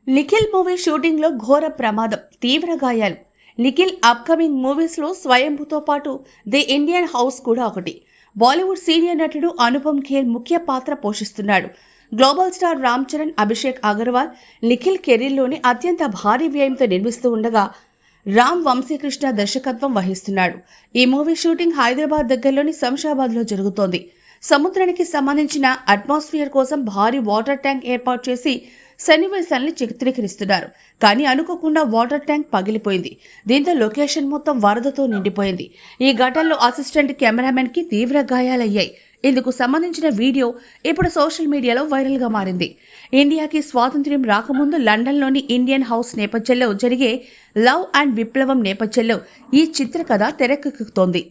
Nikhil movie shooting లో ఘోర ప్రమాదం, తీవ్ర గాయాలు. నిఖిల్ అప్కమింగ్ మూవీస్ లో స్వయంభుతో పాటు ది ఇండియన్ హౌస్ కూడా ఒకటి. బాలీవుడ్ సీనియర్ నటుడు అనుపమ్ ఖేర్ ముఖ్య పాత్ర పోషిస్తున్నాడు. గ్లోబల్ స్టార్ రామ్ చరణ్, అభిషేక్ అగర్వాల్ నిఖిల్ కెరీర్లోని అత్యంత భారీ వ్యయంతో నిర్మిస్తూ ఉండగా రామ్ వంశీకృష్ణ దర్శకత్వం వహిస్తున్నాడు. ఈ మూవీ షూటింగ్ హైదరాబాద్ దగ్గరలోని శంషాబాద్ లో జరుగుతోంది. సముద్రానికి సంబంధించిన అట్మాస్ఫియర్ కోసం భారీ వాటర్ ట్యాంక్ ఏర్పాటు చేసి సన్నివేశాల్ని చిత్రీకరిస్తున్నారు. కానీ అనుకోకుండా వాటర్ ట్యాంక్ పగిలిపోయింది. దీంతో లొకేషన్ మొత్తం వరదతో నిండిపోయింది. ఈ ఘటనలో అసిస్టెంట్ కెమెరామెన్ కి తీవ్ర గాయాలయ్యాయి. ఇందుకు సంబంధించిన వీడియో ఇప్పుడు సోషల్ మీడియాలో వైరల్ గా మారింది. ఇండియాకి స్వాతంత్ర్యం రాకముందు లండన్లోని ఇండియన్ హౌస్ నేపథ్యంలో జరిగే లవ్ అండ్ విప్లవం నేపథ్యంలో ఈ చిత్రకథ తెరకెక్కుతోంది.